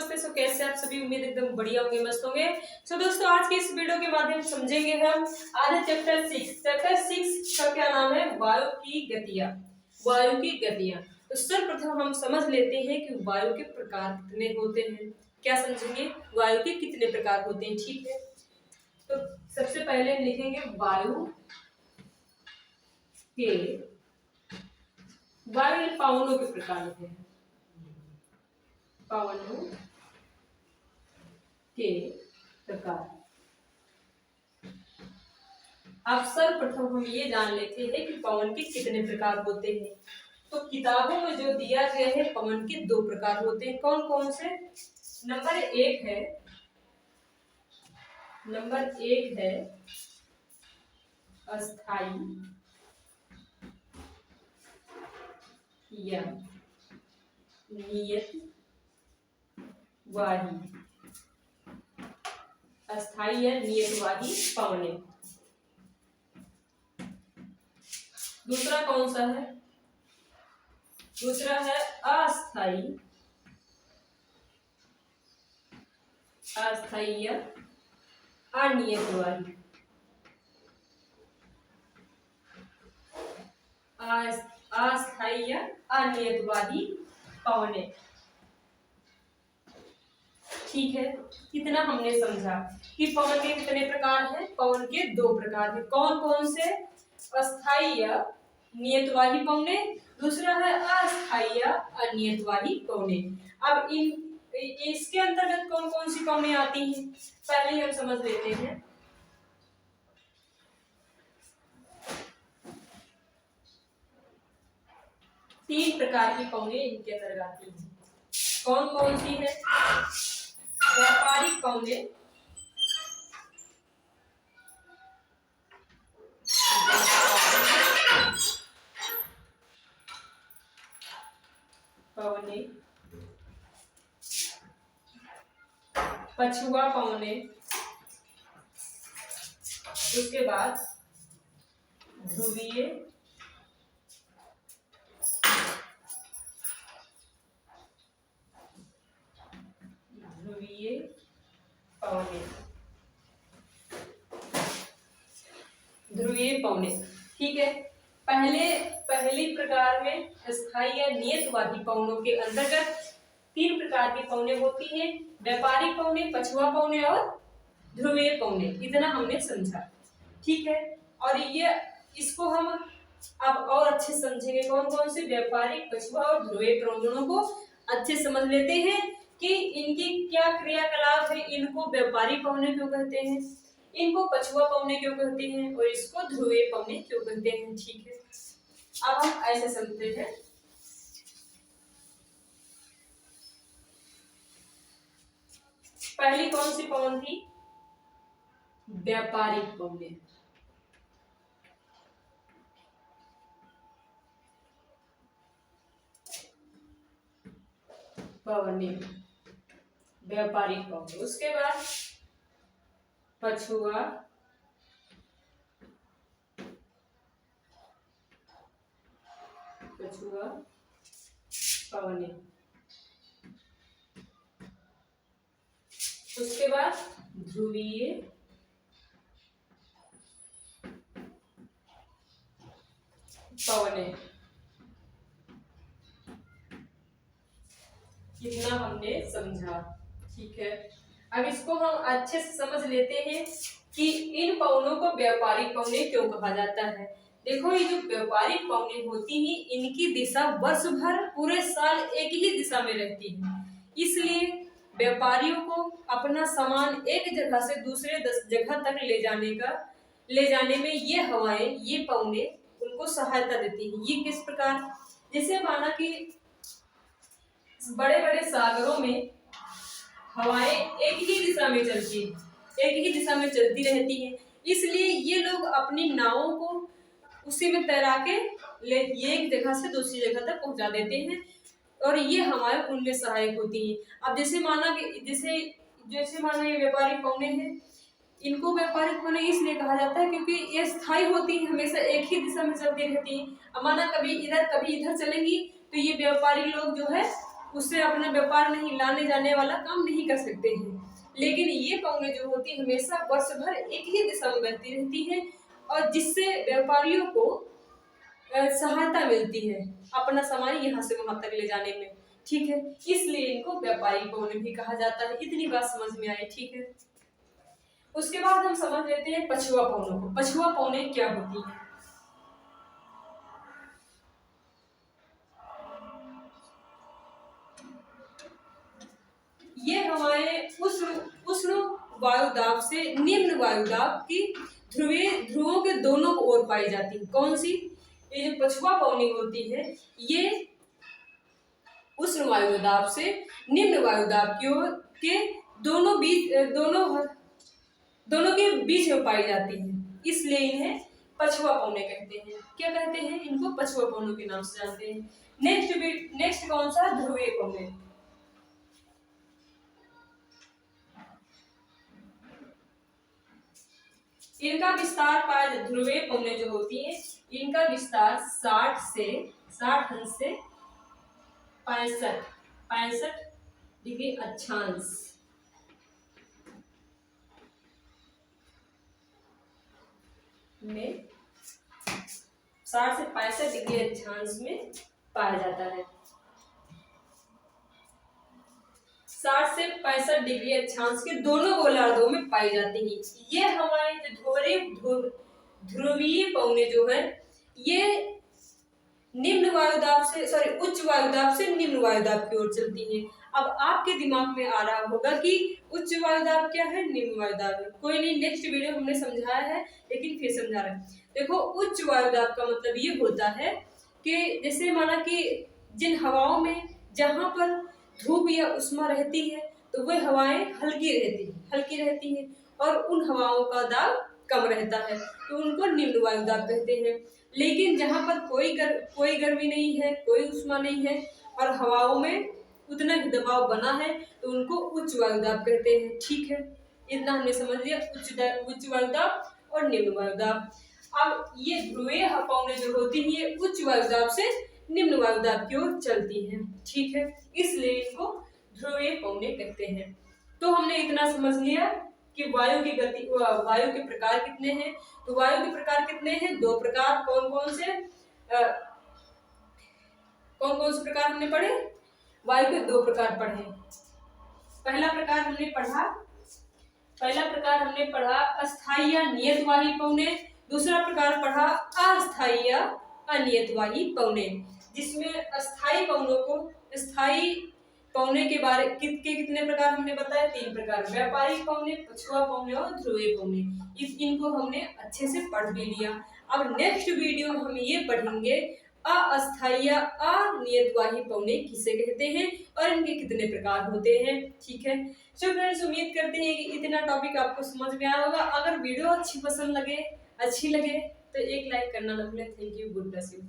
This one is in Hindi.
नमस्ते। सो कैसे आप सभी, उम्मीद एकदम बढ़िया होंगे, मस्त होंगे। सो दोस्तों, आज के इस वीडियो के माध्यम से समझेंगे हम आज चैप्टर 6 का क्या नाम है, वायु की गतियां। वायु की गतियां। तो सर्वप्रथम हम समझ लेते हैं कि वायु के प्रकार कितने होते हैं। क्या समझेंगे, वायु के कितने प्रकार होते हैं। ठीक है, तो सबसे पहले लिखेंगे वायु के पवनों के प्रकार होते हैं। पवनों के प्रकार। अब सर्वप्रथम हम ये जान लेते हैं कि पवन के कितने प्रकार होते हैं। तो किताबों में जो दिया गया है, पवन के 2 प्रकार होते हैं। कौन कौन से? नंबर एक है अस्थाई या नियत वाही। अस्थाई या नियतवाही पवने। दूसरा कौन सा है? दूसरा है अस्थाई या अनियतवाही। अस्थाई या अनियतवाही पवने। ठीक है, कितना हमने समझा कि पवन के कितने प्रकार हैं। पवन के 2 प्रकार हैं। कौन कौन से? अस्थाई या नियतवाही पवने, दूसरा है अस्थाई या अनियतवाही पवने। अब इसके अंतर्गत कौन कौन सी पवने आती हैं, पहले हम समझ लेते हैं। तीन प्रकार की पवने इनके अंतर्गत आती हैं। कौन कौन सी है? व्यापारिक पवने, पछुआ पवने, उसके बाद ध्रुवीय पवने। ध्रुवीय पवने। ठीक है, पहली प्रकार में अस्थाई या नियतवाही पवनों के अंतर्गत 3 प्रकार की पवने होती हैं। व्यापारिक पवने, पछुआ पवने और ध्रुवीय पवने। इतना हमने समझा। ठीक है, और ये इसको हम अब और अच्छे समझेंगे। कौन कौन से? व्यापारिक, पछुआ और ध्रुवीय पवनों को अच्छे समझ लेते हैं कि इनकी क्या क्रियाकलाप है। इनको व्यापारिक पवने क्यों कहते हैं, इनको पछुआ पवने क्यों कहते हैं, और इसको ध्रुवीय पवने क्यों कहते हैं। ठीक है, अब हम ऐसे समझते हैं। पहली कौन सी पवन थी? व्यापारिक पवने। व्यापारिक पवने। उसके बाद पछुआ पवने। उसके बाद ध्रुवीय पवने। कितना हमने समझा। ठीक है, अब इसको हम अच्छे से समझ लेते हैं कि इन पवनों को व्यापारिक पवने क्यों कहा जाता है। देखो, ये जो व्यापारिक पवने होती हैं, इनकी दिशा वर्ष भर पूरे साल एक ही दिशा में रहती है। इसलिए व्यापारियों को अपना सामान एक जगह से दूसरे जगह तक ले जाने में ये हवाएं, ये पवने उनको सहायता देती हैं। ये किस प्रकार? जैसे माना कि बड़े बड़े सागरों में हवाएं एक ही दिशा में चलती है, एक ही दिशा में चलती रहती है। इसलिए ये लोग अपनी नावों को उसी में तैरा के ये एक जगह से दूसरी जगह तक पहुंचा देते हैं, और ये हवाएं उनमें सहायक होती हैं। अब जैसे माना ये व्यापारिक पवने हैं, इनको व्यापारिक पवने इसलिए कहा जाता है क्योंकि ये स्थायी होती है, हमेशा एक ही दिशा में चलती रहती है। अब माना कभी इधर कभी इधर चलेंगी, तो ये व्यापारी लोग जो है उससे अपना व्यापार नहीं, लाने जाने वाला काम नहीं कर सकते हैं। लेकिन ये पौने जो होती है हमेशा वर्ष भर एक ही दिशा में बहती रहती है, और जिससे व्यापारियों को सहायता मिलती है अपना सामान यहाँ से वहां तक ले जाने में। ठीक है, इसलिए इनको व्यापारिक पौने भी कहा जाता है। इतनी बात समझ में आई। ठीक है, उसके बाद हम समझ लेते हैं पछुआ पौनों को। पछुआ पौने क्या होती है? ये हवाएं उष्ण वायुदाब से निम्न वायुदाब की ध्रुवों के दोनों ओर पाई जाती है। कौन सी? ये जो पछुआ पौनी होती है ये उष्ण वायुदाब से निम्न वायुदाब की ओर के दोनों के बीच में पाई जाती है, इसलिए इन्हें पछुआ पौने कहते हैं। क्या कहते हैं? इनको पछुआ पौनों के नाम से जानते हैं। नेक्स्ट कौन सा? ध्रुवीय पौने। इनका विस्तार पाया, ध्रुवीय पौने जो होती है इनका विस्तार 60 अंश से 65 डिग्री अक्षांश में 60 से 65 डिग्री अक्षांश में पाया जाता है। 60 से 65 डिग्री अक्षांश के दोनों गोलार्धों में पाई जाती है। ये हमारे जो ध्रुवीय पौने जो है ये उच्च वायुदाब से निम्न वायुदाब की ओर चलती है। अब आपके दिमाग में आ रहा होगा कि उच्च वायुदाब क्या है, निम्न वायुदाब है। कोई नहीं, नेक्स्ट वीडियो हमने समझाया है लेकिन फिर समझा रहे हैं। देखो, उच्च वायुदाब का मतलब ये होता है कि जैसे माना कि जिन हवाओं में जहां पर धूप या उष्मा रहती है तो वह हवाएं हल्की रहती है और उन हवाओं का दाब कम रहता है तो उनको निम्न वायुदाब कहते हैं। लेकिन जहां पर कोई गर्मी नहीं है, कोई उष्मा नहीं है और हवाओं में उतना ही दबाव बना है तो उनको उच्च वायुदाब कहते हैं। ठीक है, इतना हमने समझ लिया, उच्च वायुदाब और निम्न वायुदाब। अब ये ध्रुवीय पौने जो होती है ये उच्च वायुदाब से निम्न वायुदाब की ओर चलती हैं। ठीक है, इसलिए इनको ध्रुवीय पौने कहते हैं। तो हमने इतना समझ लिया कि वायु के प्रकार कितने हैं। तो वायु के प्रकार कितने हैं? 2 प्रकार। कौन कौन से प्रकार हमने पढ़े? वायु के 2 प्रकार पढ़े। पहला प्रकार हमने पढ़ा अस्थायी या नियतवाही पौने। दूसरा प्रकार पढ़ा अस्थायी या अनियतवाही पौने, जिसमें स्थायी पौने के कितने प्रकार हमने बताए? 3 प्रकार। व्यापारिक पौने, पछुआ पौने और ध्रुवीय पौने। इनको हमने अच्छे से पढ़ भी लिया। अब नेक्स्ट वीडियो में हम ये पढ़ेंगे अस्थायी या अनियतवाही पौने किसे कहते हैं और इनके कितने प्रकार होते हैं। ठीक है, तो फ्रेंड्स उम्मीद करते हैं कि इतना टॉपिक आपको समझ में आया होगा। अगर वीडियो अच्छी लगे तो एक लाइक करना ना भूलें। Thank you, good bless you.